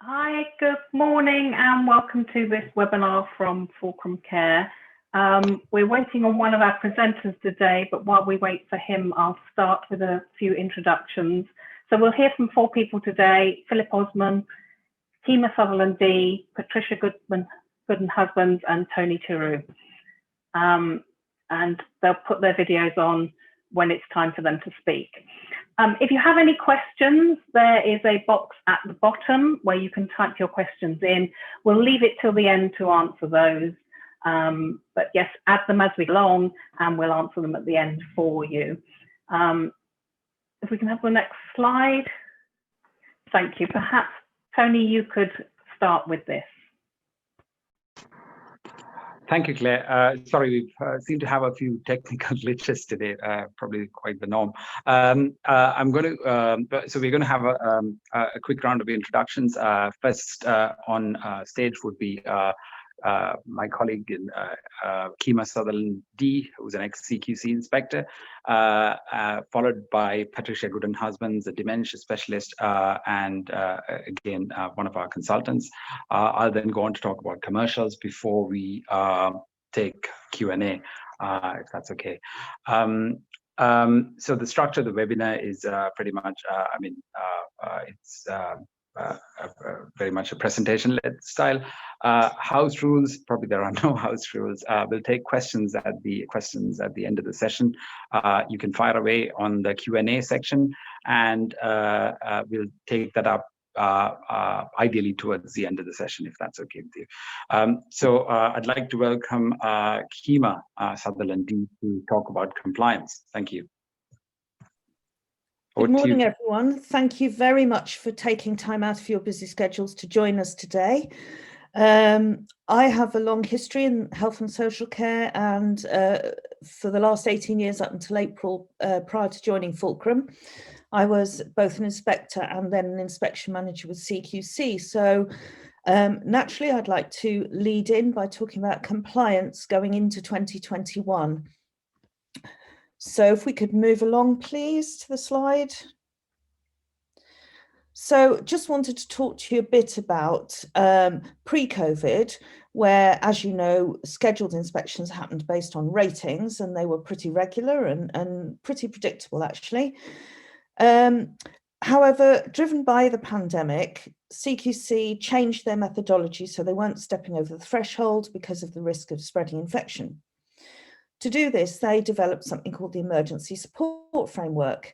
Hi, good morning and welcome to this webinar from Fulcrum Care. We're waiting on one of our presenters today, but while we wait for him, I'll start with a few introductions. So we'll hear from four people today: Philip Osman, Kima Sutherland D, Patricia Gooden-Husbands, and Tony Tiru. And they'll put their videos on when it's time for them to speak. If you have any questions, there is a box at the bottom where you can type your questions in. We'll leave it till the end to answer those. But yes, add them as we go along and we'll answer them at the end for you. If we can have the next slide. Thank you. Perhaps, Tony, you could start with this. Thank you, Claire. Sorry, we seem to have a few technical glitches today, probably quite the norm. I'm going to, so we're going to have a quick round of introductions. First on stage would be my colleague Kima Sutherland D, who's an ex-CQC inspector, followed by Patricia Gooden-Husbands, a dementia specialist, and again, one of our consultants. I'll then go on to talk about commercials before we take Q&A, if that's okay. So the structure of the webinar is pretty much, it's very much a presentation-led style. House rules, probably there are no house rules. We'll take questions at the end of the session. You can fire away on the Q&A section, and we'll take that up ideally towards the end of the session, if that's okay with you. So I'd like to welcome Kima Sutherland D to talk about compliance. Thank you. Good morning, everyone. Thank you very much for taking time out of your busy schedules to join us today. I have a long history in health and social care, and for the last 18 years up until April, prior to joining Fulcrum, I was both an inspector and then an inspection manager with CQC. So naturally, I'd like to lead in by talking about compliance going into 2021. So if we could move along, please, to the slide. So just wanted to talk to you a bit about pre-COVID, where, as you know, scheduled inspections happened based on ratings, and they were pretty regular and pretty predictable, actually. However, driven by the pandemic, CQC changed their methodology, so they weren't stepping over the threshold because of the risk of spreading infection. To do this, they developed something called the Emergency Support Framework.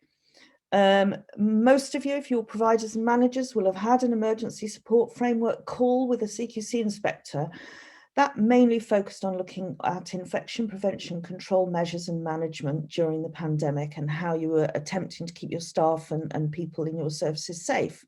Most of you, if you're providers and managers, will have had an Emergency Support Framework call with a CQC inspector. That mainly focused on looking at infection prevention control measures and management during the pandemic and how you were attempting to keep your staff and people in your services safe.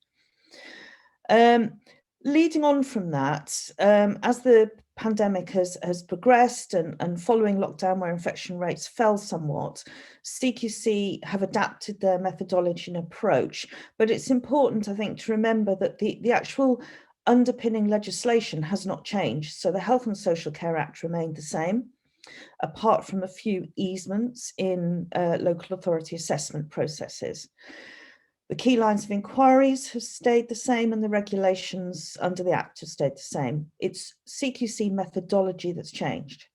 Leading on from that, as the pandemic has progressed and following lockdown where infection rates fell somewhat, CQC have adapted their methodology and approach. But it's important, I think, to remember that the actual underpinning legislation has not changed. So the Health and Social Care Act remained the same, apart from a few easements in local authority assessment processes. The key lines of inquiries have stayed the same, and the regulations under the Act have stayed the same. It's CQC methodology that's changed.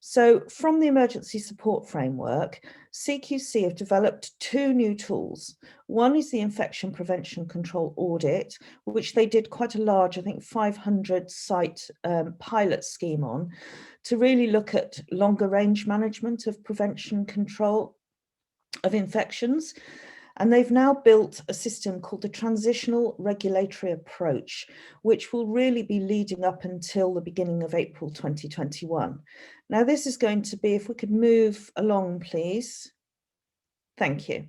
So from the Emergency Support Framework, CQC have developed two new tools. One is the Infection Prevention Control Audit, which they did quite a large, I think 500 site pilot scheme on, to really look at longer range management of prevention control of infections. And they've now built a system called the Transitional Regulatory Approach, which will really be leading up until the beginning of April 2021. Now, this is going to be, if we could move along, please. Thank you.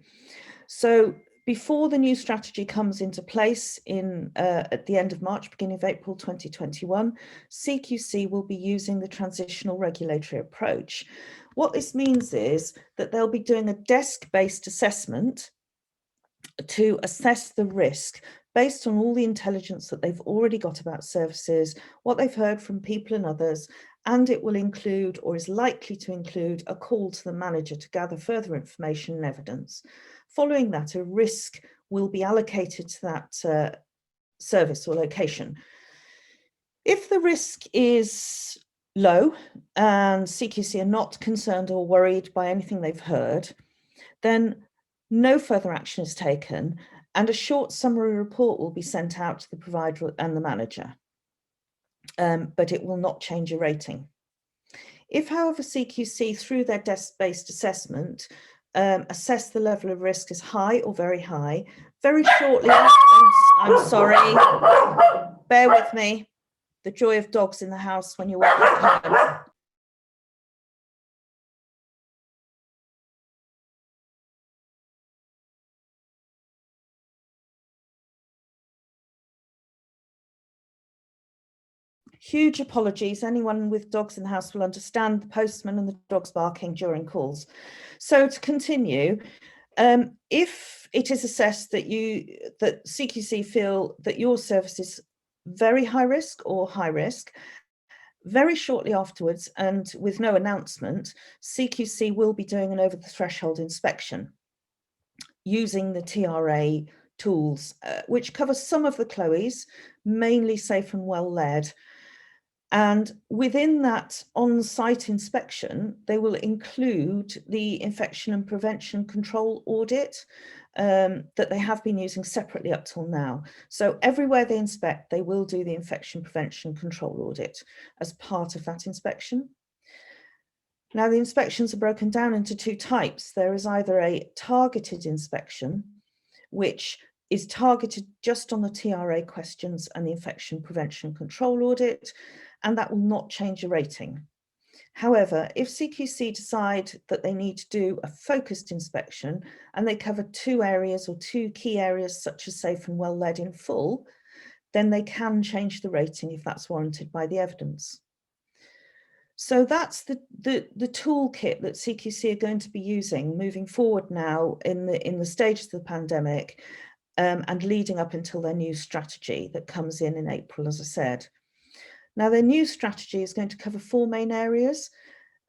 So before the new strategy comes into place at the end of March, beginning of April 2021, CQC will be using the Transitional Regulatory Approach. What this means is that they'll be doing a desk-based assessment to assess the risk based on all the intelligence that they've already got about services, what they've heard from people and others, and it will include, or is likely to include, a call to the manager to gather further information and evidence. Following that, a risk will be allocated to that service or location. If the risk is low and CQC are not concerned or worried by anything they've heard, then no further action is taken and a short summary report will be sent out to the provider and the manager, but it will not change a rating. If, however, CQC, through their desk-based assessment, assess the level of risk as high or very high, very shortly after, I'm sorry, bear with me, the joy of dogs in the house when you're working from home. Huge apologies. Anyone with dogs in the house will understand the postman and the dogs barking during calls. So to continue, if it is assessed that CQC feel that your service is very high risk or high risk, very shortly afterwards and with no announcement, CQC will be doing an over the threshold inspection using the TRA tools, which cover some of the CLOEs, mainly safe and well led. And within that on-site inspection, they will include the infection and prevention control audit that they have been using separately up till now. So everywhere they inspect, they will do the infection prevention control audit as part of that inspection. Now, the inspections are broken down into two types. There is either a targeted inspection, which is targeted just on the TRA questions and the infection prevention control audit, and that will not change a rating. However, if CQC decide that they need to do a focused inspection and they cover two areas or two key areas such as safe and well led in full, then they can change the rating if that's warranted by the evidence. So that's the toolkit that CQC are going to be using moving forward now in the stages of the pandemic and leading up until their new strategy that comes in April, as I said. Now, their new strategy is going to cover four main areas,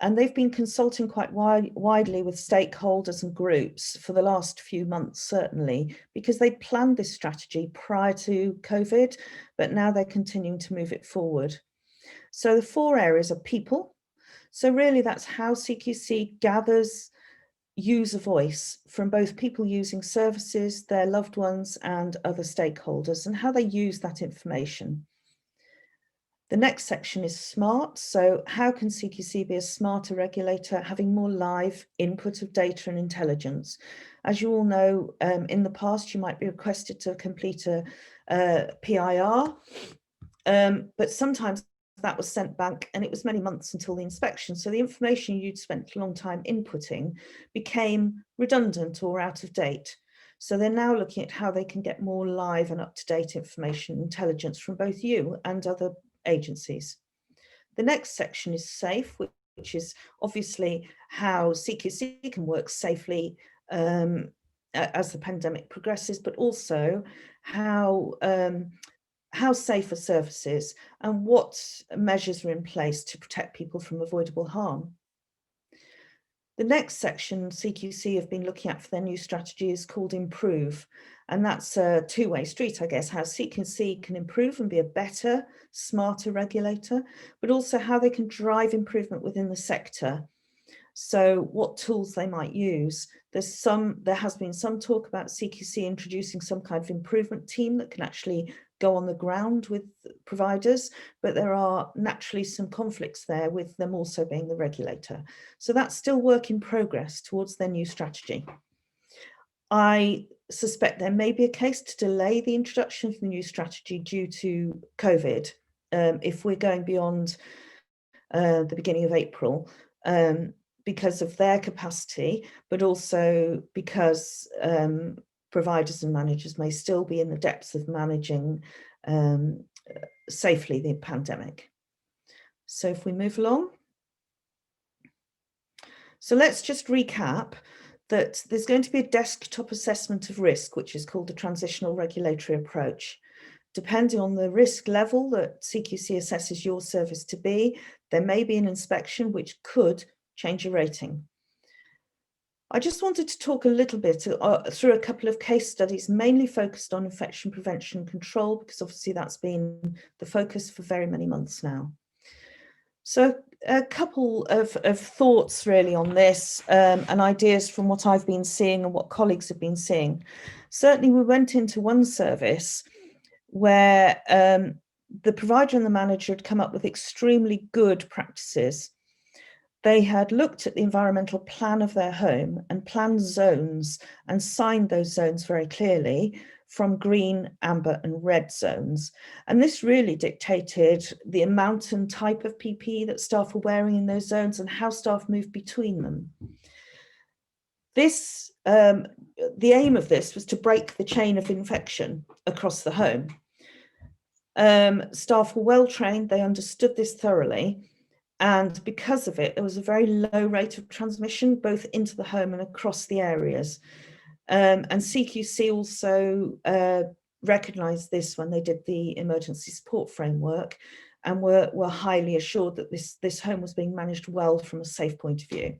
and they've been consulting quite widely with stakeholders and groups for the last few months, certainly, because they planned this strategy prior to COVID, but now they're continuing to move it forward. So the four areas are people. So really that's how CQC gathers user voice from both people using services, their loved ones, and other stakeholders, and how they use that information. The next section is smart. So how can CQC be a smarter regulator, having more live input of data and intelligence? As you all know, in the past, you might be requested to complete a PIR, but sometimes that was sent back and it was many months until the inspection. So the information you'd spent a long time inputting became redundant or out of date. So they're now looking at how they can get more live and up-to-date information, intelligence from both you and other agencies. The next section is safe, which is obviously how CQC can work safely as the pandemic progresses, but also how safe are services and what measures are in place to protect people from avoidable harm. The next section CQC have been looking at for their new strategy is called Improve. And that's a two-way street, I guess, how CQC can improve and be a better, smarter regulator, but also how they can drive improvement within the sector. So what tools they might use. There has been some talk about CQC introducing some kind of improvement team that can actually go on the ground with providers, but there are naturally some conflicts there with them also being the regulator. So that's still work in progress towards their new strategy. I suspect there may be a case to delay the introduction of the new strategy due to COVID, if we're going beyond the beginning of April, because of their capacity, but also because providers and managers may still be in the depths of managing safely the pandemic. So if we move along. So let's just recap that there's going to be a desktop assessment of risk, which is called the transitional regulatory approach. Depending on the risk level that CQC assesses your service to be, there may be an inspection which could change your rating. I just wanted to talk a little bit through a couple of case studies, mainly focused on infection prevention and control, because obviously that's been the focus for very many months now. So a couple of thoughts really on this and ideas from what I've been seeing and what colleagues have been seeing. Certainly we went into one service where the provider and the manager had come up with extremely good practices. They had looked at the environmental plan of their home and planned zones and signed those zones very clearly from green, amber and red zones. And this really dictated the amount and type of PPE that staff were wearing in those zones and how staff moved between them. This, the aim of this was to break the chain of infection across the home. Staff were well trained, they understood this thoroughly. And because of it, there was a very low rate of transmission, both into the home and across the areas. And CQC also recognised this when they did the emergency support framework and were highly assured that this home was being managed well from a safe point of view.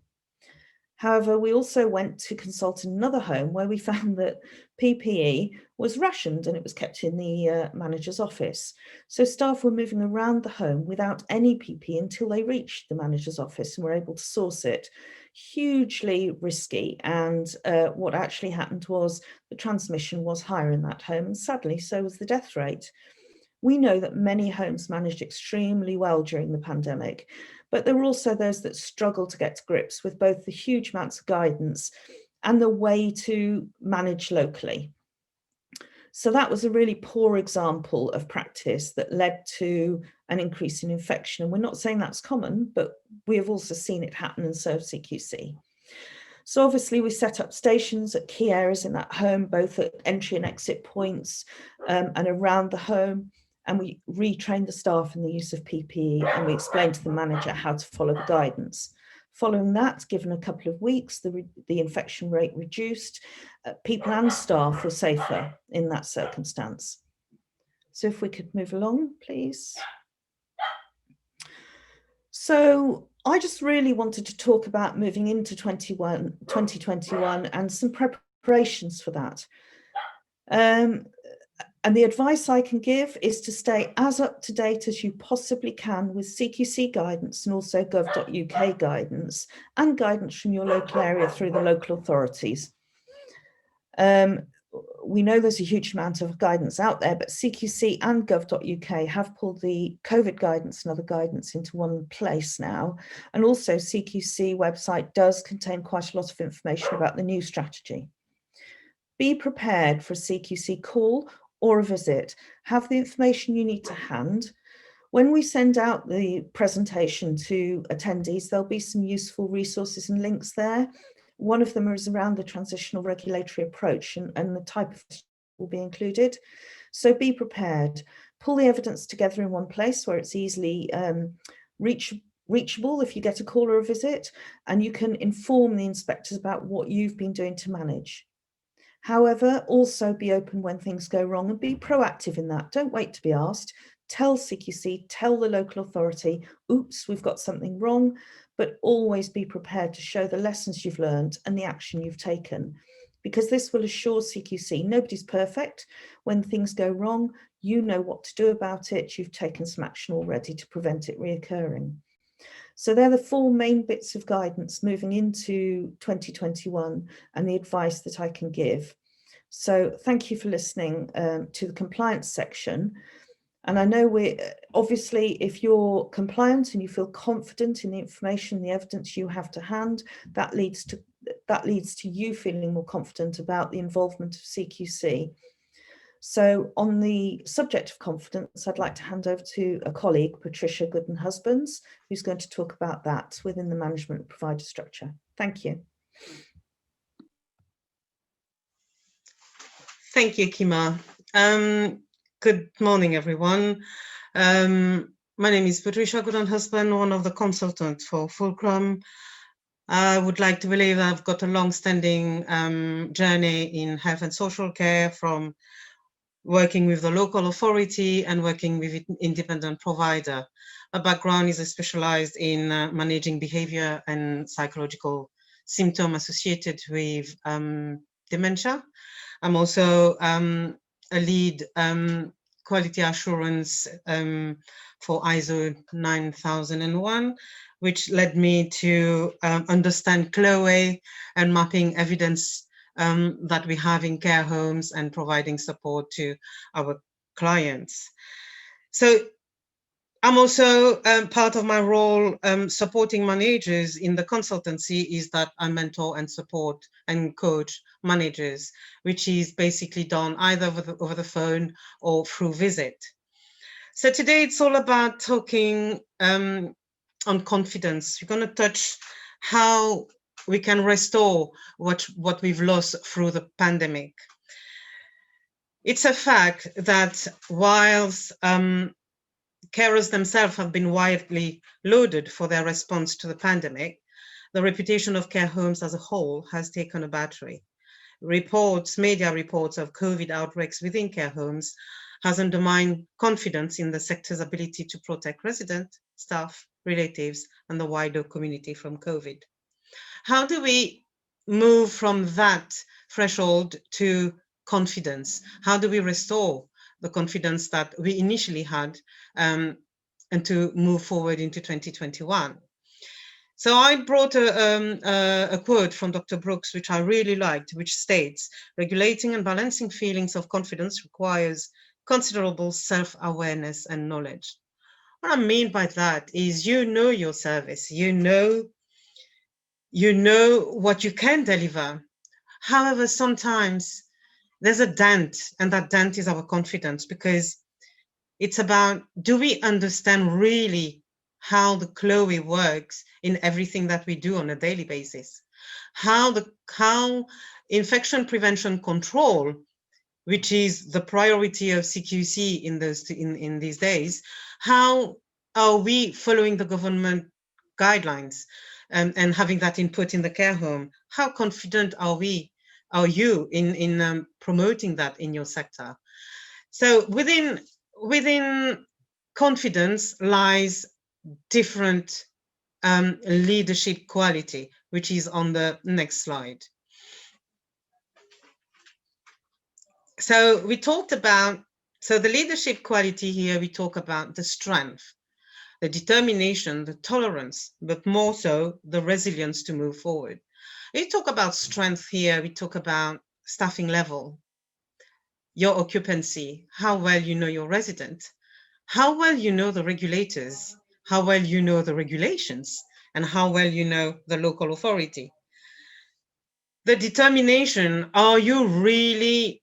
However, we also went to consult another home where we found that PPE was rationed and it was kept in the manager's office. So staff were moving around the home without any PPE until they reached the manager's office and were able to source it. Hugely risky. And what actually happened was the transmission was higher in that home, and sadly, so was the death rate. We know that many homes managed extremely well during the pandemic, but there were also those that struggled to get to grips with both the huge amounts of guidance and the way to manage locally. So that was a really poor example of practice that led to an increase in infection. And we're not saying that's common, but we have also seen it happen, and so have CQC. So obviously we set up stations at key areas in that home, both at entry and exit points and around the home. And we retrained the staff in the use of PPE, and we explained to the manager how to follow the guidance. Following that, given a couple of weeks, the infection rate reduced. People and staff were safer in that circumstance. So if we could move along, please. So I just really wanted to talk about moving into 2021 and some preparations for that. And the advice I can give is to stay as up to date as you possibly can with CQC guidance and also gov.uk guidance and guidance from your local area through the local authorities. We know there's a huge amount of guidance out there, but CQC and gov.uk have pulled the COVID guidance and other guidance into one place now. And also CQC website does contain quite a lot of information about the new strategy. Be prepared for a CQC call or a visit. Have the information you need to hand. When we send out the presentation to attendees, there'll be some useful resources and links there. One of them is around the transitional regulatory approach and the type of will be included. So be prepared. Pull the evidence together in one place where it's easily reachable if you get a call or a visit, and you can inform the inspectors about what you've been doing to manage. However, also be open when things go wrong and be proactive in that. Don't wait to be asked. Tell CQC, tell the local authority, oops, we've got something wrong, but always be prepared to show the lessons you've learned and the action you've taken, because this will assure CQC nobody's perfect. When things go wrong, you know what to do about it. You've taken some action already to prevent it reoccurring. So they're the four main bits of guidance moving into 2021 and the advice that I can give. So thank you for listening to the compliance section. And I know obviously, if you're compliant and you feel confident in the information, the evidence you have to hand, that leads to you feeling more confident about the involvement of CQC. So on the subject of confidence, I'd like to hand over to a colleague, Patricia Gooden-Husbands, who's going to talk about that within the management provider structure. Thank you. Thank you, Kima. Good morning, everyone. My name is Patricia Gooden-Husbands, one of the consultants for Fulcrum. I would like to believe I've got a long-standing journey in health and social care, from working with the local authority and working with independent provider. My background is specialized in managing behavior and psychological symptoms associated with dementia. I'm also a lead quality assurance for ISO 9001, which led me to understand CLOE and mapping evidence that we have in care homes and providing support to our clients. So I'm also part of my role supporting managers in the consultancy is that I mentor and support and coach managers, which is basically done either over the phone or through visit. So today it's all about talking on confidence. We're going to touch how we can restore what we've lost through the pandemic. It's a fact that whilst carers themselves have been widely lauded for their response to the pandemic, the reputation of care homes as a whole has taken a battering. Media reports of COVID outbreaks within care homes has undermined confidence in the sector's ability to protect residents, staff, relatives, and the wider community from COVID. How do we move from that threshold to confidence? How do we restore the confidence that we initially had and to move forward into 2021? So I brought a quote from Dr. Brooks, which I really liked, which states, regulating and balancing feelings of confidence requires considerable self-awareness and knowledge. What I mean by that is you know your service, you know what you can deliver. However, sometimes there's a dent, and that dent is our confidence, because it's about, do we understand really how the CLOE works in everything that we do on a daily basis? How infection prevention control, which is the priority of CQC in these days, how are we following the government guidelines and having that input in the care home? How confident are you in promoting that in your sector? So within confidence lies different leadership quality, which is on the next slide. So we talked about, so the leadership quality here, we talk about the strength, the determination, the tolerance, but more so the resilience to move forward. We talk about strength here, we talk about staffing level, your occupancy, how well you know your resident, how well you know the regulators, how well you know the regulations, and how well you know the local authority. The determination, are you really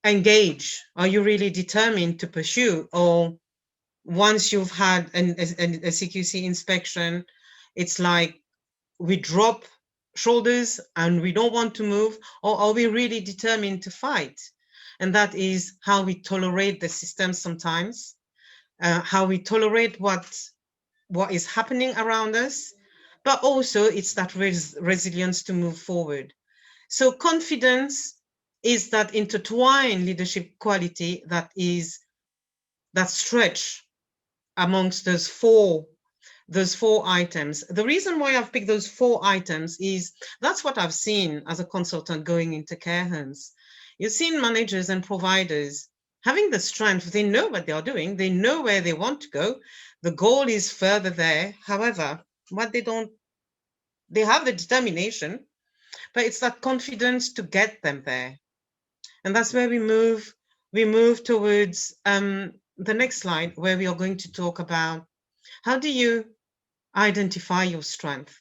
engaged? Are you really determined to pursue? Or once you've had a CQC inspection, it's like we drop shoulders and we don't want to move? Or are we really determined to fight? And that is how we tolerate the system sometimes, how we tolerate what is happening around us, but also it's that resilience to move forward. So confidence is that intertwined leadership quality that stretch amongst those four items. The reason why I've picked those 4 items is that's what I've seen as a consultant going into care homes. You've seen managers and providers having the strength, they know what they are doing, they know where they want to go, the goal is further there. However, they have the determination, but it's that confidence to get them there. And that's where we move towards the next slide, where we are going to talk about how do you identify your strength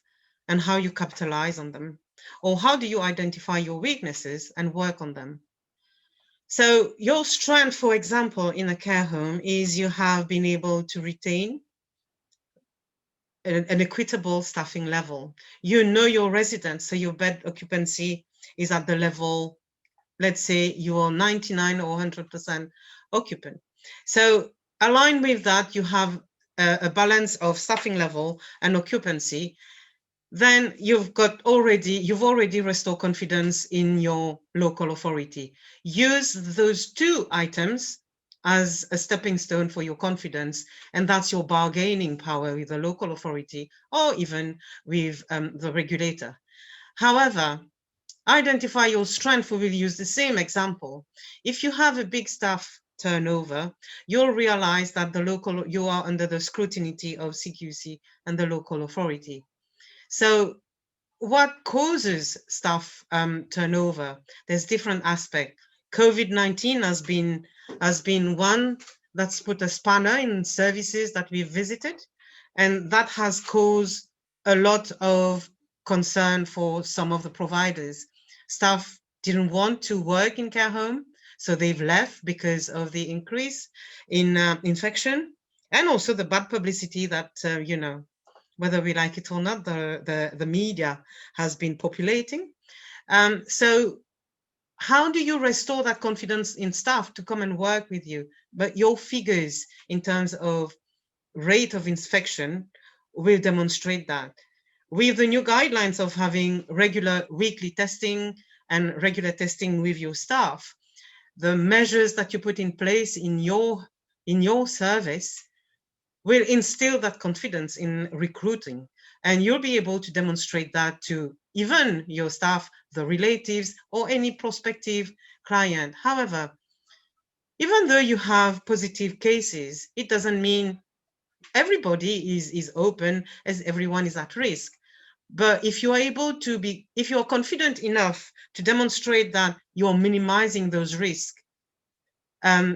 and how you capitalize on them, or how do you identify your weaknesses and work on them. So your strength, for example, in a care home is you have been able to retain an equitable staffing level. You know your residents, so your bed occupancy is at the level, let's say you are 99 or 100% occupant. So aligned with that, you have a balance of staffing level and occupancy. Then you've already restored confidence in your local authority. Use those 2 items as a stepping stone for your confidence, and that's your bargaining power with the local authority or even with the regulator. However, identify your strength. We will use the same example. If you have a big staff turnover, you'll realize that you are under the scrutiny of CQC and the local authority. So what causes staff turnover? There's different aspects. COVID-19 has been one that's put a spanner in services that we've visited, and that has caused a lot of concern for some of the providers. Staff didn't want to work in care home, so they've left because of the increase in infection, and also the bad publicity that whether we like it or not, the media has been populating. So how do you restore that confidence in staff to come and work with you? But your figures in terms of rate of infection will demonstrate that. With the new guidelines of having regular weekly testing and regular testing with your staff, the measures that you put in place in your service will instill that confidence in recruiting, and you'll be able to demonstrate that to even your staff, the relatives, or any prospective client. However, even though you have positive cases, it doesn't mean everybody is open, as everyone is at risk. But if you are confident enough to demonstrate that you're minimizing those risks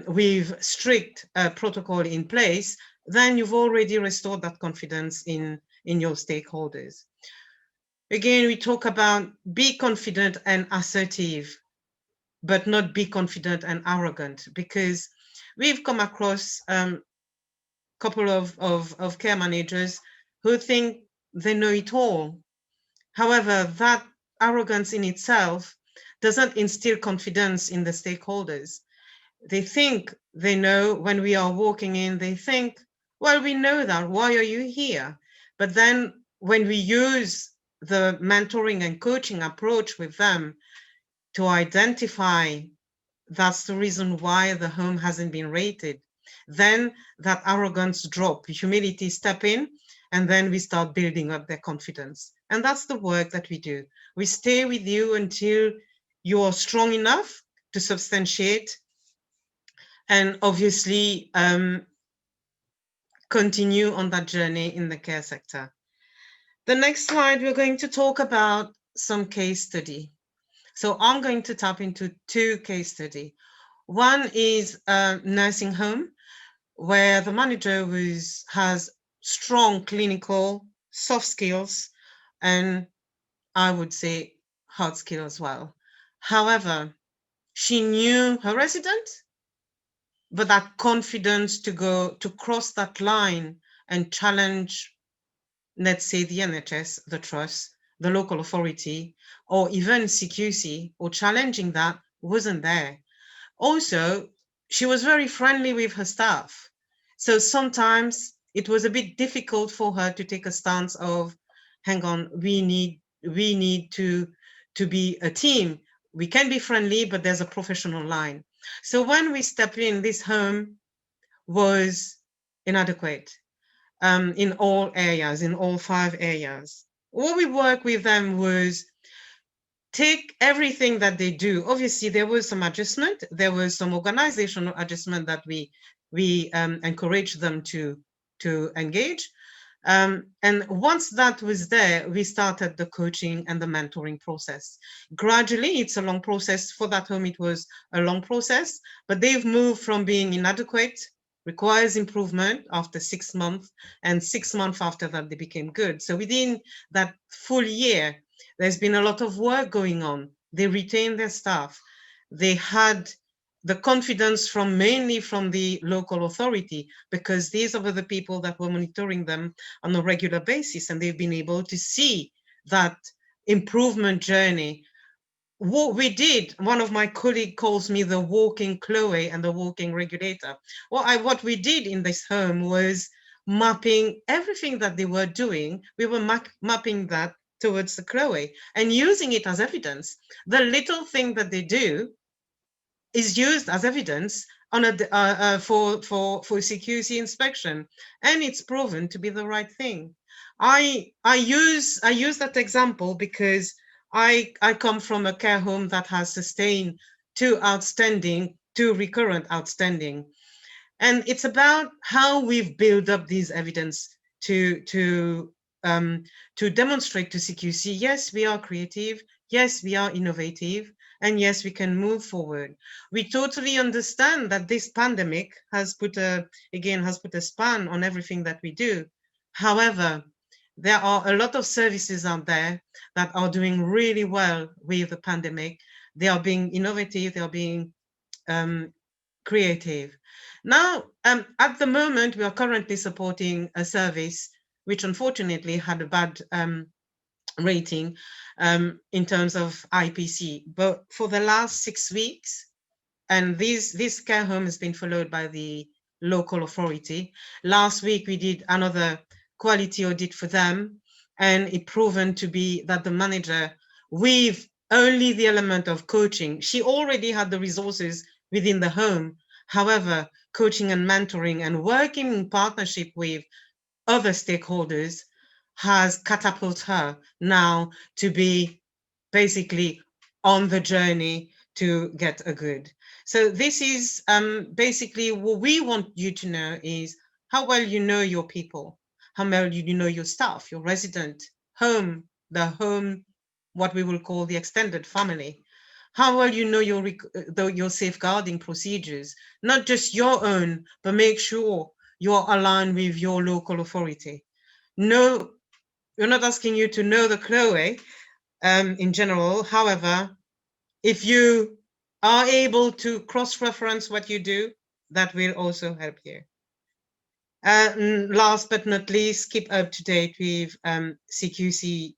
with strict protocol in place, then you've already restored that confidence in your stakeholders. Again, we talk about be confident and assertive, but not be confident and arrogant, because we've come across a couple of care managers who think they know it all. However, that arrogance in itself doesn't instill confidence in the stakeholders. They think they know. When we are walking in, they think, well, we know that, why are you here? But then when we use the mentoring and coaching approach with them to identify that's the reason why the home hasn't been rated, then that arrogance drop, humility step in, and then we start building up their confidence. And that's the work that we do. We stay with you until you are strong enough to substantiate and obviously continue on that journey in the care sector. The next slide, we're going to talk about some case study. So I'm going to tap into two case study. One is a nursing home where the manager has strong clinical soft skills, and I would say hard skill as well. However, she knew her resident, but that confidence to cross that line and challenge, let's say, the NHS, the trust, the local authority, or even CQC, or challenging that wasn't there. Also, she was very friendly with her staff. So sometimes it was a bit difficult for her to take a stance of, hang on, we need to be a team. We can be friendly, but there's a professional line. So when we step in, this home was inadequate in all areas, in all 5 areas. What we work with them was take everything that they do. Obviously, there was some adjustment. There was some organizational adjustment that we encourage them to engage. And once that was there, we started the coaching and the mentoring process. Gradually, it's a long process. For that home, it was a long process, but they've moved from being inadequate, requires improvement, after 6 months, and 6 months after that, they became good. So within that full year, there's been a lot of work going on. They retained their staff. They had the confidence mainly from the local authority, because these are the people that were monitoring them on a regular basis, and they've been able to see that improvement journey. What we did, one of my colleagues calls me the walking Chloe and the walking regulator. What we did in this home was mapping everything that they were doing. We were mapping that towards the Chloe and using it as evidence. The little thing that they do is used as evidence on for CQC inspection, and it's proven to be the right thing. I use that example because I come from a care home that has sustained two recurrent outstanding. And it's about how we've built up these evidence to demonstrate to CQC, yes, we are creative, yes, we are innovative, and yes, we can move forward. We totally understand that this pandemic has put a span on everything that we do. However, there are a lot of services out there that are doing really well with the pandemic. They are being innovative, they are being creative. Now, at the moment, we are currently supporting a service which unfortunately had a bad rating in terms of IPC. But for the last 6 weeks, and this care home has been followed by the local authority. Last week, we did another quality audit for them, and it proven to be that the manager, with only the element of coaching, she already had the resources within the home. However, coaching and mentoring and working in partnership with other stakeholders has catapulted her now to be basically on the journey to get a good. So this is basically what we want you to know is how well you know your people, how well you know your staff, your resident, home, the home, what we will call the extended family. How well you know your safeguarding procedures, not just your own, but make sure you're aligned with your local authority. No, we're not asking you to know the Chloe in general. However, if you are able to cross-reference what you do, that will also help you. Last but not least, keep up to date with CQC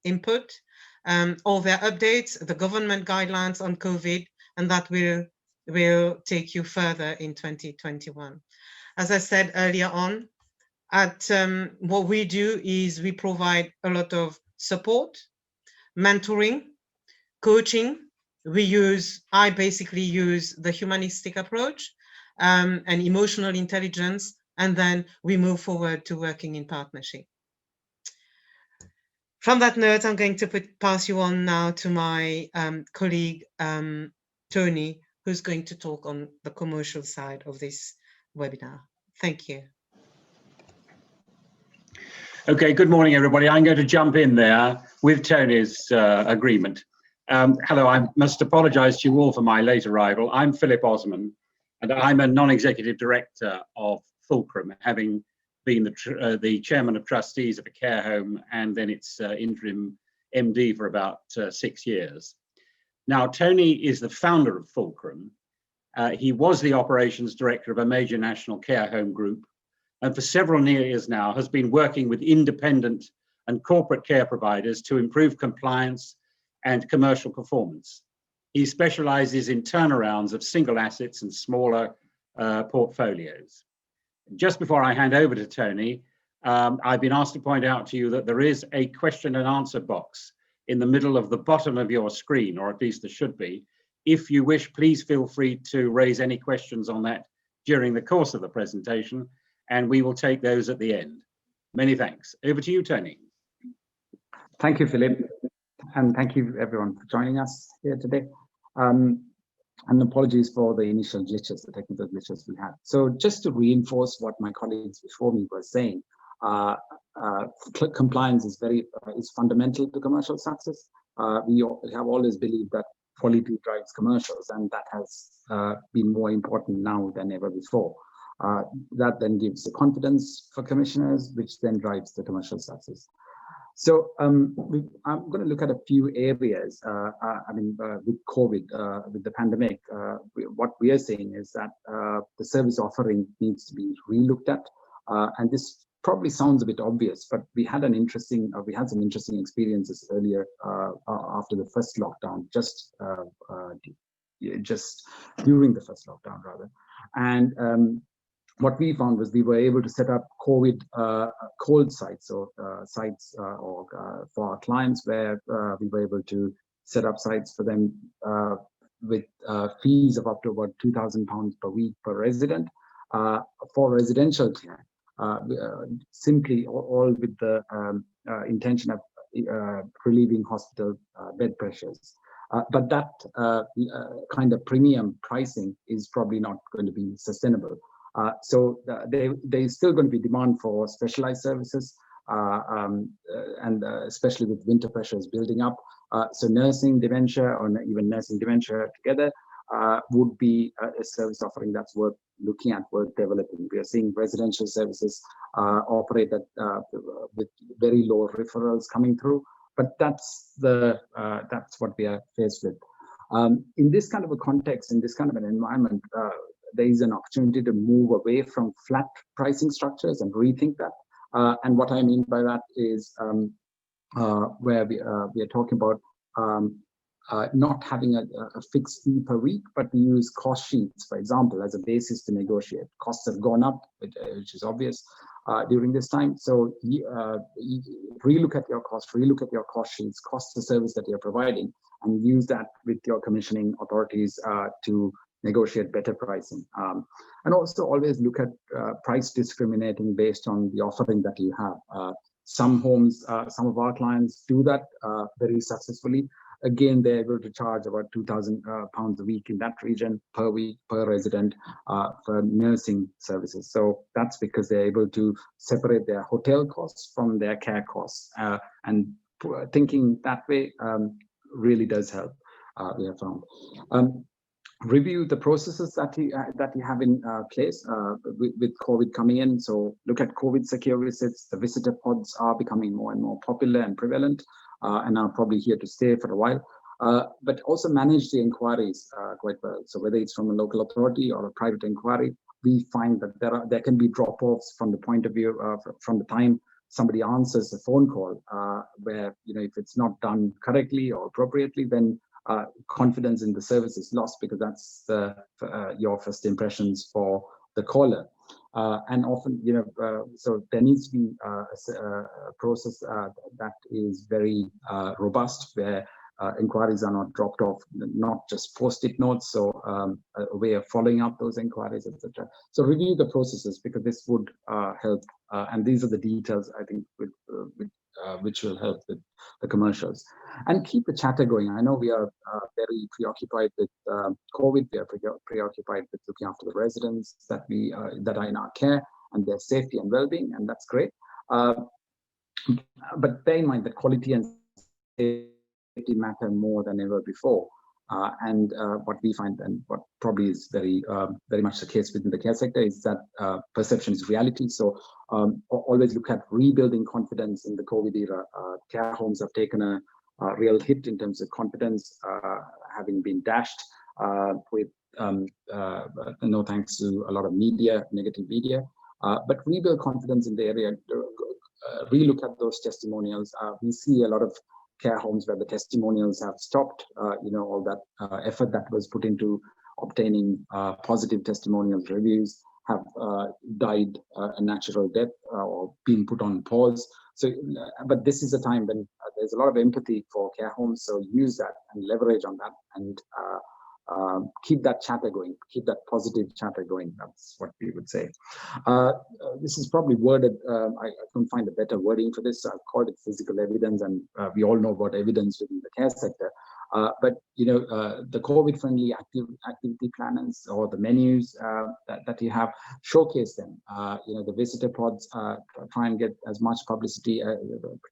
input, all their updates, the government guidelines on COVID, and that will take you further in 2021. As I said earlier on, what we do is we provide a lot of support, mentoring, coaching. I basically use the humanistic approach and emotional intelligence, and then we move forward to working in partnership. From that note, I'm going to pass you on now to my colleague, Tony, who's going to talk on the commercial side of this webinar. Thank you. Okay, good morning, everybody. I'm going to jump in there with Tony's agreement. Hello, I must apologize to you all for my late arrival. I'm Philip Osman, and I'm a non-executive director of Fulcrum, having been the chairman of trustees of a care home and then its interim MD for about 6 years. Now, Tony is the founder of Fulcrum. He was the operations director of a major national care home group, and for several years now has been working with independent and corporate care providers to improve compliance and commercial performance. He specializes in turnarounds of single assets and smaller portfolios. Just before I hand over to Tony, I've been asked to point out to you that there is a question and answer box in the middle of the bottom of your screen, or at least there should be. If you wish, please feel free to raise any questions on that during the course of the presentation, and we will take those at the end. Many thanks. Over to you, Tony. Thank you, Philip. And thank you everyone for joining us here today. And apologies for the initial glitches, the technical glitches we had. So just to reinforce what my colleagues before me were saying, compliance is fundamental to commercial success. We have always believed that quality drives commercials, and that has been more important now than ever before. That then gives the confidence for commissioners, which then drives the commercial success. So I'm going to look at a few areas. With COVID, with the pandemic, what we are saying is that the service offering needs to be relooked at. And this probably sounds a bit obvious, but we had some interesting experiences earlier after the first lockdown, just during the first lockdown rather. And what we found was we were able to set up COVID cold sites, or sites for our clients, where we were able to set up sites for them with fees of up to about £2,000 per week per resident for residential care, simply all with the intention of relieving hospital bed pressures. But that kind of premium pricing is probably not going to be sustainable. So there's still going to be demand for specialized services, and especially with winter pressures building up. So nursing dementia, or even nursing dementia together, would be a service offering that's worth looking at, worth developing. We are seeing residential services operate at, with very low referrals coming through, but that's what we are faced with. In this kind of a context, in this kind of an environment, there is an opportunity to move away from flat pricing structures and rethink that. And what I mean by that is where we are talking about not having a fixed fee per week, but we use cost sheets, for example, as a basis to negotiate. Costs have gone up, which is obvious during this time. So relook at your cost, relook at your cost sheets, cost the service that you're providing, and use that with your commissioning authorities to negotiate better pricing. And also always look at price discriminating based on the offering that you have. Some homes, some of our clients do that very successfully. Again, they're able to charge about £2,000 a week in that region per week, per resident for nursing services. So that's because they're able to separate their hotel costs from their care costs. And thinking that way really does help, we have found. Review the processes that you have in place with COVID coming in. So look at COVID secure visits. The visitor pods are becoming more and more popular and prevalent, and are probably here to stay for a while. But also manage the inquiries quite well. So whether it's from a local authority or a private inquiry, we find that there can be drop-offs from the point of view from the time somebody answers a phone call, where if it's not done correctly or appropriately, then confidence in the service is lost, because that's your first impressions for the caller. And often, so there needs to be a process that is very robust, where inquiries are not dropped off, not just post-it notes, so a way of following up those inquiries, etc. So review the processes, because this would help, and these are the details, I think, which will help with the commercials. And keep the chatter going. I know we are very preoccupied with COVID. We are preoccupied with looking after the residents that are in our care and their safety and well-being, and that's great. But bear in mind that quality and safety matter more than ever before. And what we find, and what probably is very much the case within the care sector, is that perception is reality. So always look at rebuilding confidence in the COVID era. Care homes have taken a real hit in terms of confidence, having been dashed with no thanks to a lot of negative media. But rebuild confidence in the area. Relook at those testimonials. We see a lot of care homes where the testimonials have stopped, all that effort that was put into obtaining positive testimonials, reviews have died a natural death or been put on pause. So, but this is a time when there's a lot of empathy for care homes, so use that and leverage on that, and keep that chatter going, keep that positive chatter going. That's what we would say. This is probably worded, I couldn't find a better wording for this. I've called it physical evidence, and we all know about evidence within the care sector. But the COVID-friendly activity planners or the menus that you have, showcase them. The visitor pods, try and get as much publicity,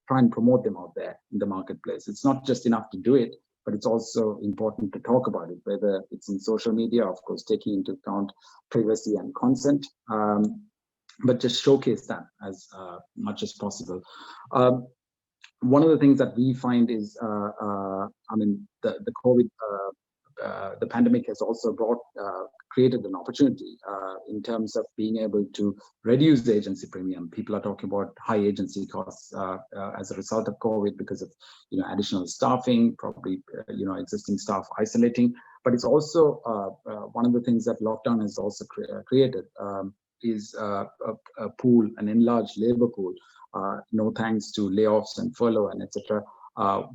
try and promote them out there in the marketplace. It's not just enough to do it, but it's also important to talk about it, whether it's in social media, of course, taking into account privacy and consent, but just showcase that as much as possible. One of the things that we find is, the COVID, the pandemic has also created an opportunity in terms of being able to reduce the agency premium. People are talking about high agency costs as a result of COVID because of additional staffing, probably existing staff isolating. But it's also one of the things that lockdown has also created is a pool, an enlarged labor pool. No thanks to layoffs and furlough and etc.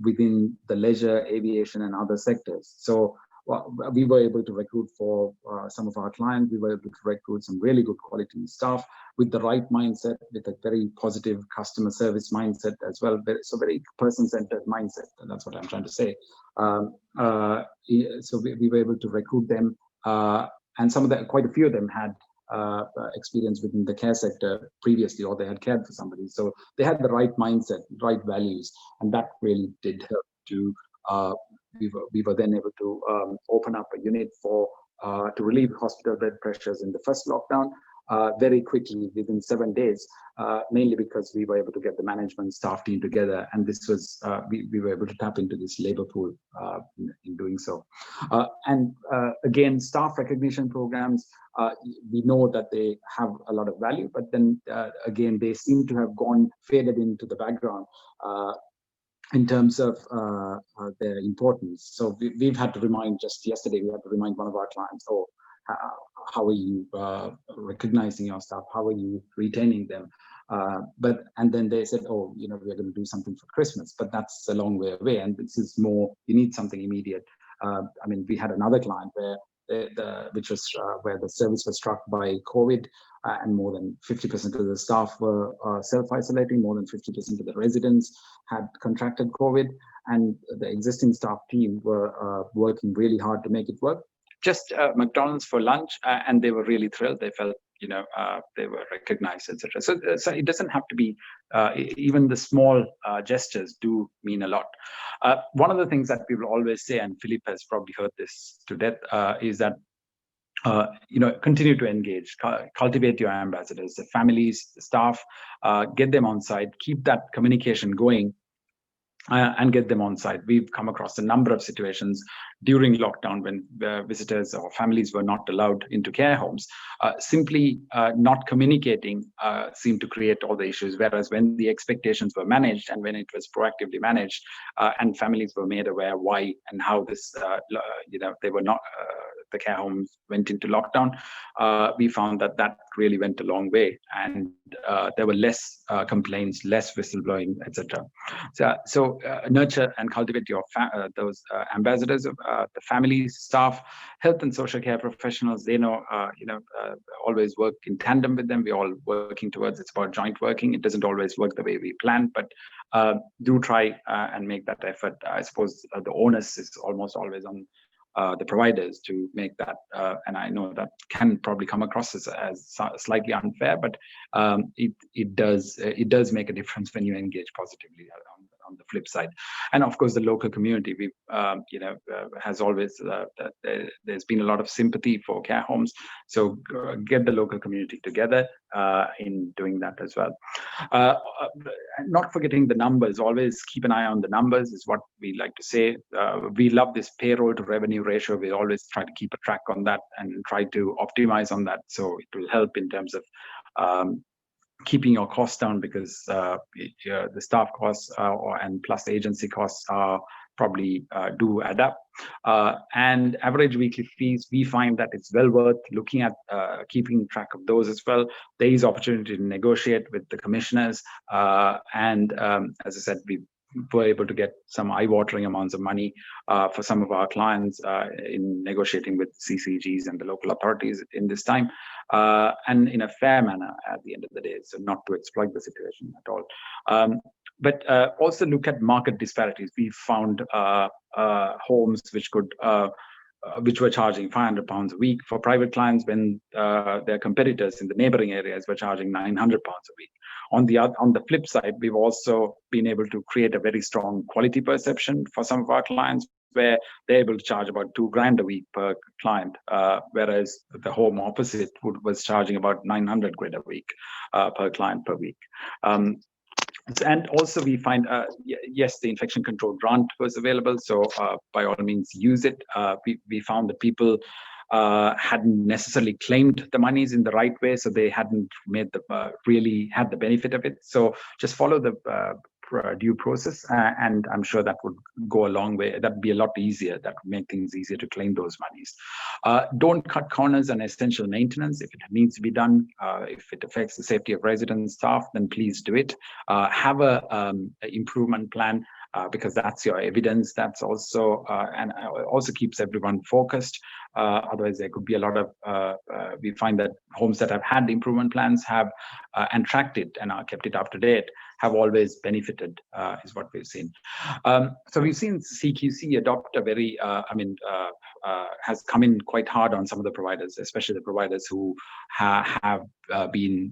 Within the leisure, aviation, and other sectors. So we were able to recruit for some of our clients. We were able to recruit some really good quality staff with the right mindset, with a very positive customer service mindset as well. So very person-centered mindset, and that's what I'm trying to say. So we were able to recruit them, and quite a few of them had experience within the care sector previously, or they had cared for somebody. So they had the right mindset, right values, and that really did help to. We were then able to open up a unit to relieve hospital bed pressures in the first lockdown very quickly, within 7 days, mainly because we were able to get the management staff team together, and this was we were able to tap into this labor pool in doing so. And again, staff recognition programs, we know that they have a lot of value, but then again, they seem to have faded into the background in terms of their importance. So we've had to remind, just yesterday, we had to remind one of our clients, how are you recognizing your staff? How are you retaining them? And then they said, we're going to do something for Christmas, but that's a long way away. And this is more, you need something immediate. I mean, we had another client where where the service was struck by COVID, and more than 50% of the staff were self-isolating, more than 50% of the residents had contracted COVID, and the existing staff team were working really hard to make it work. Just McDonald's for lunch, and they were really thrilled. They felt, they were recognized, etc. So it doesn't have to be, even the small gestures do mean a lot. One of the things that people always say, and Philip has probably heard this to death, is that continue to engage, cultivate your ambassadors, the families, the staff, get them on site, keep that communication going. And get them on site. We've come across a number of situations during lockdown when visitors or families were not allowed into care homes. Simply not communicating seemed to create all the issues, whereas when the expectations were managed and when it was proactively managed and families were made aware why and how this, they were not, the care homes went into lockdown, we found that really went a long way, and there were less complaints, less whistleblowing, etc. So nurture and cultivate your those ambassadors of the families, staff, health and social care professionals. They know, always work in tandem with them. We're all working towards. It's about joint working. It doesn't always work the way we plan, but do try and make that effort. I suppose the onus is almost always on the providers to make that, and I know that can probably come across as slightly unfair, but it does make a difference when you engage positively on the flip side. And of course, the local community, we has always there's been a lot of sympathy for care homes, so get the local community together in doing that as well. Not forgetting the numbers, always keep an eye on the numbers is what we like to say. We love this payroll to revenue ratio. We always try to keep a track on that and try to optimize on that, so it will help in terms of keeping your costs down, because the staff costs and plus agency costs are probably do add up. And average weekly fees, we find that it's well worth looking at keeping track of those as well. There is opportunity to negotiate with the commissioners, and as I said, we were able to get some eye-watering amounts of money for some of our clients in negotiating with CCGs and the local authorities in this time, and in a fair manner at the end of the day, so not to exploit the situation at all. But also look at market disparities. We found homes which were charging £500 a week for private clients when their competitors in the neighboring areas were charging £900 a week. On the flip side, we've also been able to create a very strong quality perception for some of our clients, where they're able to charge about £2,000 a week per client, whereas the home opposite was charging about 900 quid a week per client per week. And also we find, yes, the infection control grant was available, so by all means use it. We found that people hadn't necessarily claimed the monies in the right way, so they hadn't made really had the benefit of it. So just follow the due process, and I'm sure that would go a long way. That'd be a lot easier. That would make things easier to claim those monies. Don't cut corners on essential maintenance. If it needs to be done, if it affects the safety of residents, staff, then please do it. Have a improvement plan. because that's your evidence. That's also and also keeps everyone focused. Otherwise, there could be a lot of we find that homes that have had improvement plans have and tracked it and kept it up to date have always benefited, is what we've seen. So we've seen CQC adopt a very, has come in quite hard on some of the providers, especially the providers who have been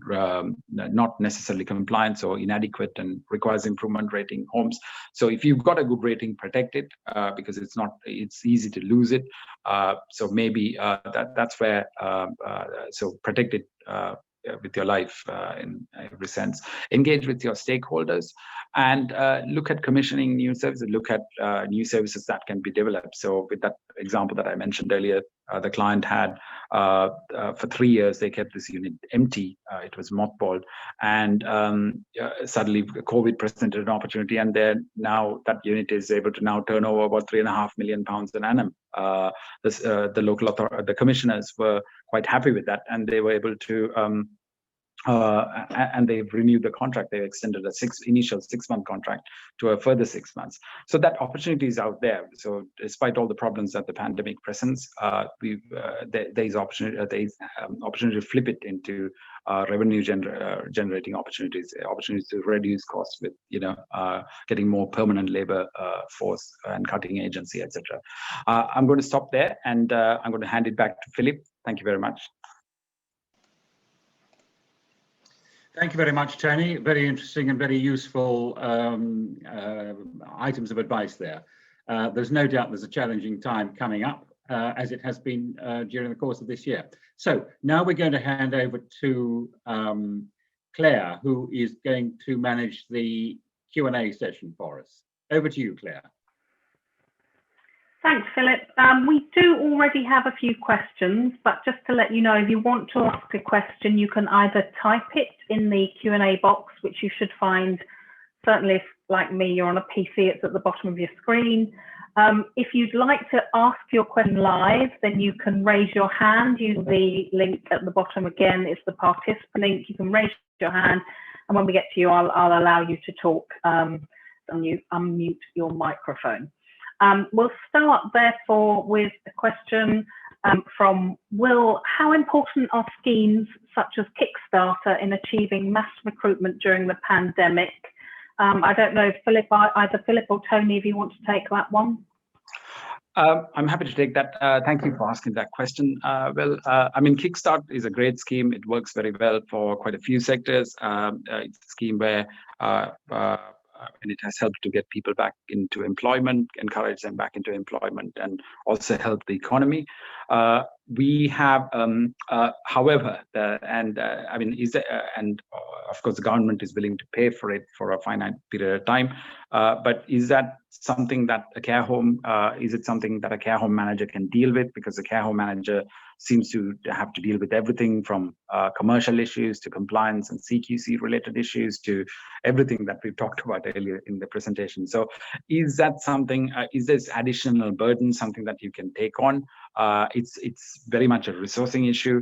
not necessarily compliant or inadequate and requires improvement rating homes. So if you've got a good rating, protect it, because it's easy to lose it. So maybe that's where, so protect it with your life in every sense. Engage with your stakeholders and look at commissioning new services, look at new services that can be developed. So with that example that I mentioned earlier, the client had, for 3 years, they kept this unit empty. It was mothballed. And suddenly COVID presented an opportunity, and then now that unit is able to now turn over about £3.5 million an annum. The local authority, the commissioners were quite happy with that, and they were able to and they've renewed the contract. They've extended a initial 6-month contract to a further 6 months. So that opportunity is out there. So despite all the problems that the pandemic presents, there's opportunity to flip it into revenue generating opportunities to reduce costs with getting more permanent labor force and cutting agency, etc. I'm going to stop there, and I'm going to hand it back to Philip. Thank you very much. Thank you very much, Tony. Very interesting and very useful items of advice there. There's no doubt there's a challenging time coming up, as it has been during the course of this year. So now we're going to hand over to Claire, who is going to manage the Q&A session for us. Over to you, Claire. Thanks, Philip. We do already have a few questions, but just to let you know, if you want to ask a question, you can either type it in the Q&A box, which you should find, certainly if, like me, you're on a PC, it's at the bottom of your screen. If you'd like to ask your question live, then you can raise your hand using the link at the bottom. Again, it's the participant link. You can raise your hand, and when we get to you, I'll allow you to talk, and you unmute your microphone. We'll start, therefore, with a question from Will. How important are schemes such as Kickstarter in achieving mass recruitment during the pandemic? I don't know, Philip, either Philip or Tony, if you want to take that one. I'm happy to take that. Thank you for asking that question. Well, I mean, Kickstart is a great scheme. It works very well for quite a few sectors. It's a scheme where and it has helped to get people back into employment, encourage them back into employment, and also help the economy. We have, however, and of course, the government is willing to pay for it for a finite period of time. But is that something that a care home, is it something that a care home manager can deal with? Because the care home manager seems to have to deal with everything from commercial issues to compliance and CQC related issues to everything that we've talked about earlier in the presentation. So is that something, is this additional burden something that you can take on? It's very much a resourcing issue,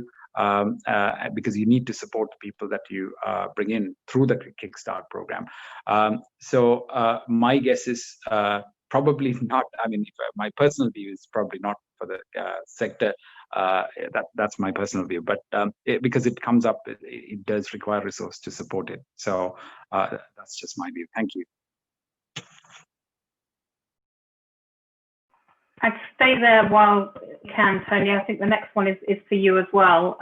because you need to support the people that you bring in through the Kickstart program. So my guess is probably not. I mean, my personal view is probably not for the sector. That's my personal view, but because it comes up, it does require resource to support it. So that's just my view. Thank you. I'd stay there while you can, Tony. I think the next one is for you as well,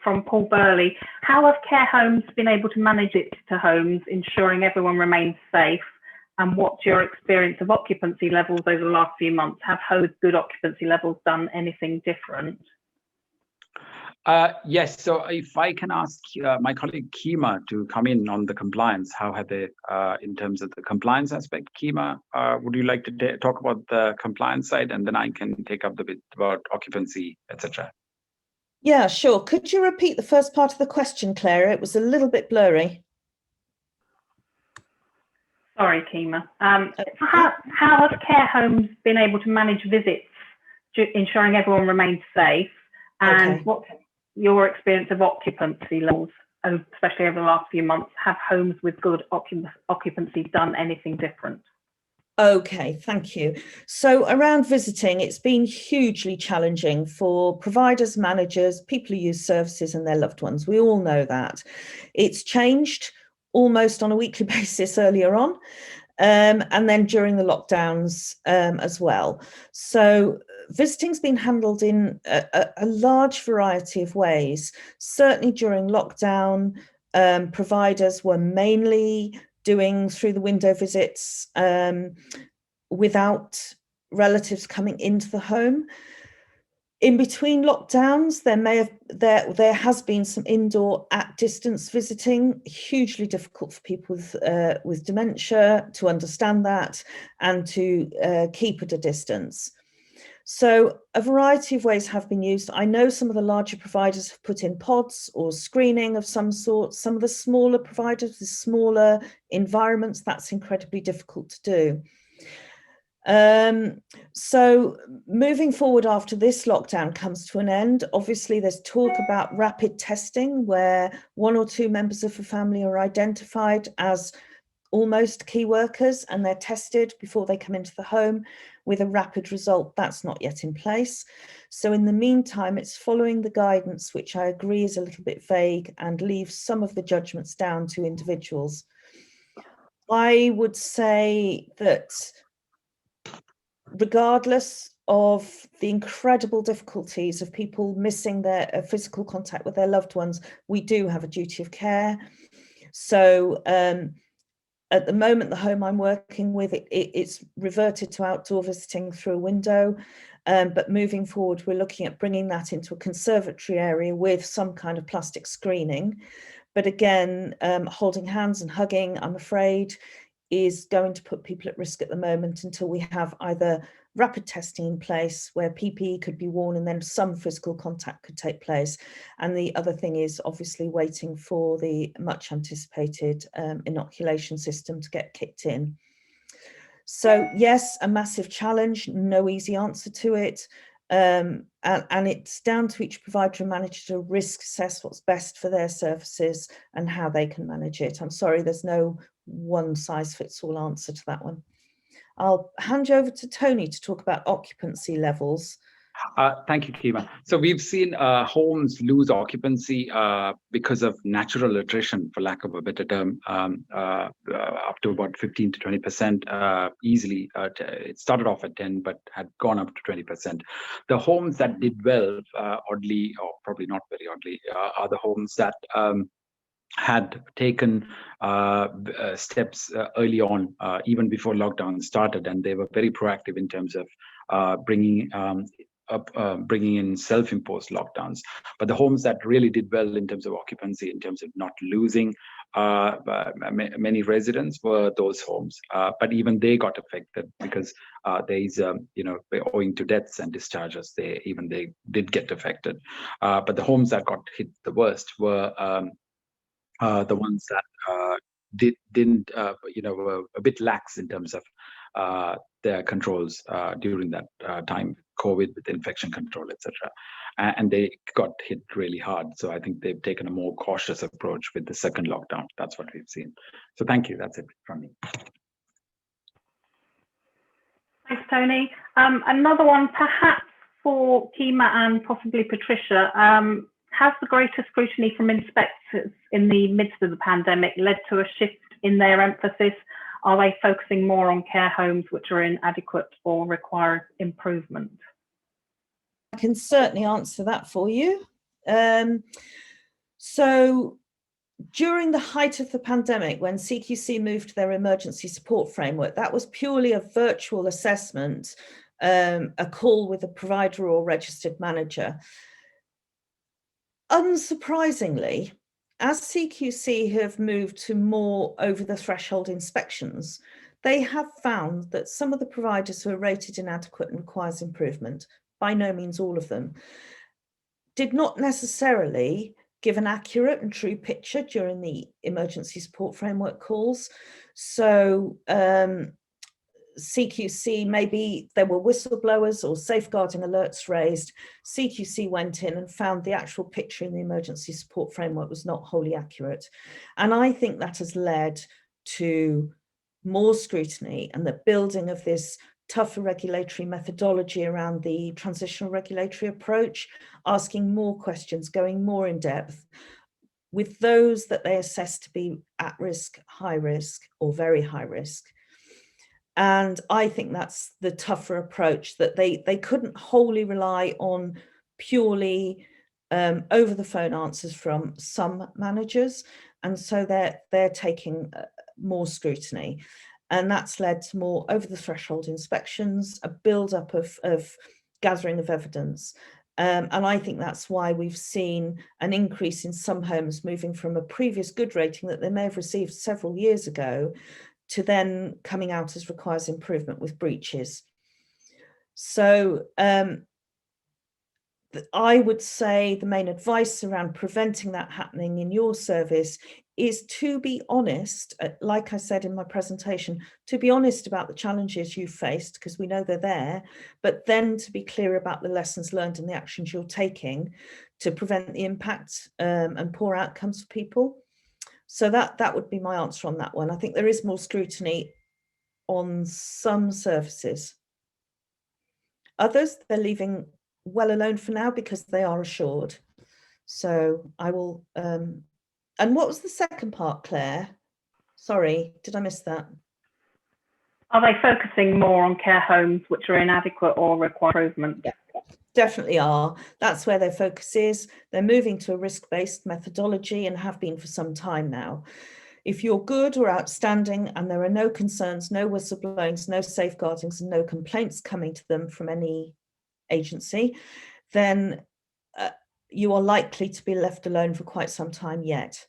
from Paul Burley. How have care homes been able to manage it to homes, ensuring everyone remains safe? And what's your experience of occupancy levels over the last few months? Have homes with good occupancy levels done anything different? Yes, so if I can ask my colleague Kima to come in on the compliance, how have they, in terms of the compliance aspect? Kima, would you like to talk about the compliance side, and then I can take up the bit about occupancy, etc. Yeah, sure. Could you repeat the first part of the question, Claire? It was a little bit blurry. Sorry, Kima. How have care homes been able to manage visits, ensuring everyone remains safe? And what's your experience of occupancy levels, especially over the last few months? Have homes with good occupancy done anything different? Okay, thank you. So around visiting, it's been hugely challenging for providers, managers, people who use services and their loved ones. We all know that. It's changed almost on a weekly basis earlier on, and then during the lockdowns as well. So visiting's been handled in a large variety of ways. Certainly during lockdown, providers were mainly doing through the window visits without relatives coming into the home. In between lockdowns, there has been some indoor at distance visiting, hugely difficult for people with dementia to understand that and to keep at a distance. So a variety of ways have been used. I know some of the larger providers have put in pods or screening of some sort. Some of the smaller providers with smaller environments, that's incredibly difficult to do. So moving forward after this lockdown comes to an end, obviously there's talk about rapid testing where 1 or 2 members of a family are identified as almost key workers and they're tested before they come into the home with a rapid result. That's not yet in place. So in the meantime, it's following the guidance, which I agree is a little bit vague and leaves some of the judgments down to individuals. I would say that regardless of the incredible difficulties of people missing their physical contact with their loved ones, we do have a duty of care. So at the moment, the home I'm working with, it's reverted to outdoor visiting through a window. But moving forward, we're looking at bringing that into a conservatory area with some kind of plastic screening. But again, holding hands and hugging, I'm afraid, is going to put people at risk at the moment until we have either rapid testing in place where PPE could be worn and then some physical contact could take place. And the other thing is obviously waiting for the much anticipated inoculation system to get kicked in. So yes, a massive challenge, no easy answer to it. And it's down to each provider and manager to risk assess what's best for their services and how they can manage it. I'm sorry, there's no one size fits all answer to that one. I'll hand you over to Tony to talk about occupancy levels. Thank you, Kima. So we've seen homes lose occupancy because of natural attrition, for lack of a better term, up to about 15 to 20% easily. It started off at 10, but had gone up to 20%. The homes that did well, oddly, or probably not very oddly, are the homes that had taken steps early on, even before lockdown started, and they were very proactive in terms of bringing in self-imposed lockdowns. But the homes that really did well in terms of occupancy, in terms of not losing many residents, were those homes. But even they got affected because there is, owing to deaths and discharges, they did get affected. But the homes that got hit the worst were the ones that didn't, were a bit lax in terms of their controls during that time, COVID with infection control, etc. And they got hit really hard. So I think they've taken a more cautious approach with the second lockdown. That's what we've seen. So thank you. That's it from me. Thanks, Tony. Another one, perhaps for Kima and possibly Patricia. Has the greater scrutiny from inspectors in the midst of the pandemic led to a shift in their emphasis? Are they focusing more on care homes which are inadequate or require improvement? I can certainly answer that for you. So during the height of the pandemic, when CQC moved to their emergency support framework, that was purely a virtual assessment, a call with a provider or registered manager. Unsurprisingly, as CQC have moved to more over the threshold inspections, they have found that some of the providers who are rated inadequate and requires improvement, by no means all of them, did not necessarily give an accurate and true picture during the emergency support framework calls. So CQC, maybe there were whistleblowers or safeguarding alerts raised. CQC went in and found the actual picture in the emergency support framework was not wholly accurate. And I think that has led to more scrutiny and the building of this tougher regulatory methodology around the transitional regulatory approach, asking more questions, going more in depth with those that they assess to be at risk, high risk, or very high risk. And I think that's the tougher approach, that they couldn't wholly rely on purely over the phone answers from some managers. And so they're taking more scrutiny. And that's led to more over the threshold inspections, a build-up of gathering of evidence. And I think that's why we've seen an increase in some homes moving from a previous good rating that they may have received several years ago to then coming out as requires improvement with breaches. So I would say the main advice around preventing that happening in your service is to be honest, like I said in my presentation, to be honest about the challenges you faced, because we know they're there, but then to be clear about the lessons learned and the actions you're taking to prevent the impact and poor outcomes for people. So that would be my answer on that one. I think there is more scrutiny on some services. Others, they're leaving well alone for now because they are assured. So I will, and what was the second part, Claire? Sorry, did I miss that? Are they focusing more on care homes which are inadequate or require improvement? Yeah, definitely are. That's where their focus is. They're moving to a risk-based methodology and have been for some time now. If you're good or outstanding and there are no concerns, no whistleblowings, no safeguardings and no complaints coming to them from any agency, then you are likely to be left alone for quite some time yet.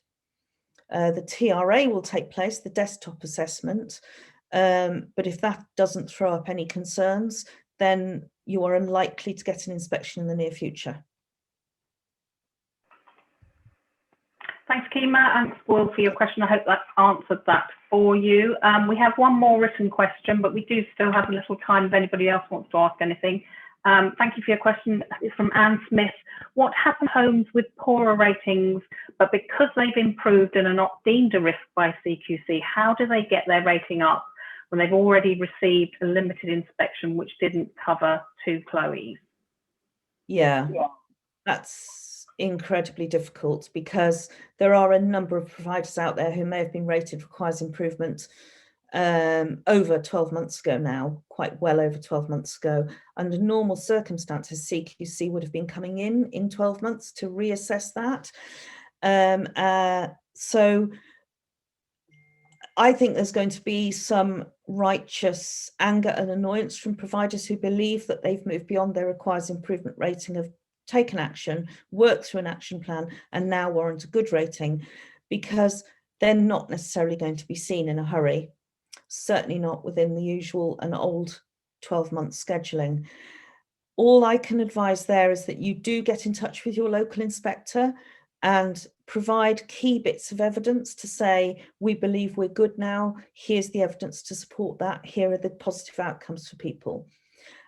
The TRA will take place, the desktop assessment, but if that doesn't throw up any concerns, then you are unlikely to get an inspection in the near future. Thanks, Kima, and Will, for your question. I hope that's answered that for you. We have one more written question, but we do still have a little time if anybody else wants to ask anything. Thank you for your question. It's from Anne Smith. What happens to homes with poorer ratings, but because they've improved and are not deemed a risk by CQC, how do they get their rating up when they've already received a limited inspection which didn't cover 2 Chloes? Yeah, that's incredibly difficult because there are a number of providers out there who may have been rated requires improvement over 12 months ago now, quite well over 12 months ago. Under normal circumstances, CQC would have been coming in 12 months to reassess that. So I think there's going to be some righteous anger and annoyance from providers who believe that they've moved beyond their requires improvement rating, have taken action, worked through an action plan, and now warrant a good rating, because they're not necessarily going to be seen in a hurry. Certainly not within the usual and old 12-month scheduling. All I can advise there is that you do get in touch with your local inspector and provide key bits of evidence to say, we believe we're good now, here's the evidence to support that, here are the positive outcomes for people.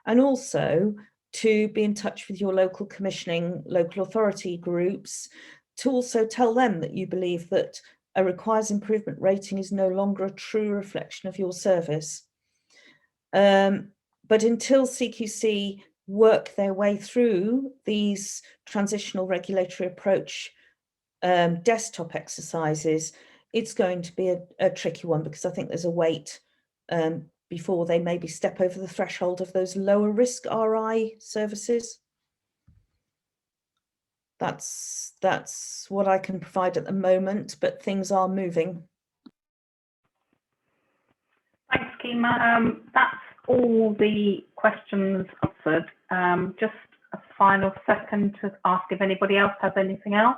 And also to be in touch with your local commissioning, local authority groups, to also tell them that you believe that a requires improvement rating is no longer a true reflection of your service. But until CQC work their way through these transitional regulatory approach desktop exercises, it's going to be a tricky one, because I think there's a wait before they maybe step over the threshold of those lower risk RI services. That's what I can provide at the moment, but things are moving. Thanks, Kima. That's all the questions answered. Just a final second to ask if anybody else has anything else.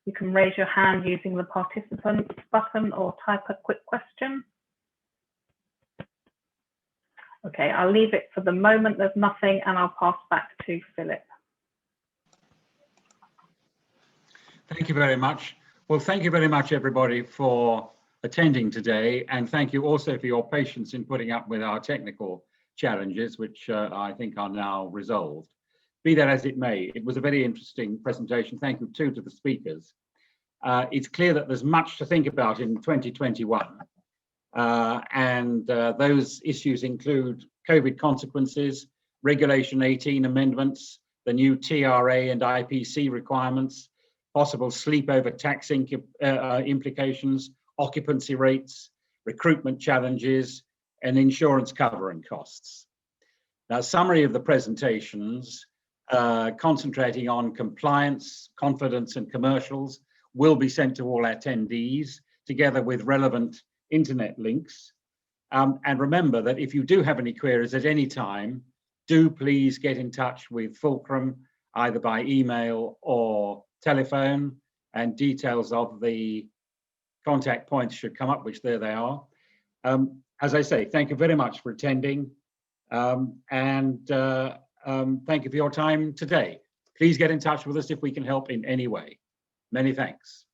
You can raise your hand using the participants button or type a quick question. Okay, I'll leave it for the moment. There's nothing, and I'll pass back to Philip. Thank you very much. Well, thank you very much, everybody, for attending today. And thank you also for your patience in putting up with our technical challenges, which I think are now resolved. Be that as it may, it was a very interesting presentation. Thank you too to the speakers. It's clear that there's much to think about in 2021. Those issues include COVID consequences, Regulation 18 amendments, the new TRA and IPC requirements, possible sleepover tax implications, occupancy rates, recruitment challenges, and insurance cover and costs. Now, summary of the presentations, concentrating on compliance, confidence, and commercials, will be sent to all attendees, together with relevant internet links. And remember that if you do have any queries at any time, do please get in touch with Fulcrum, either by email or telephone, and details of the contact points should come up, which there they are. As I say, thank you very much for attending, and thank you for your time today. Please get in touch with us if we can help in any way. Many thanks.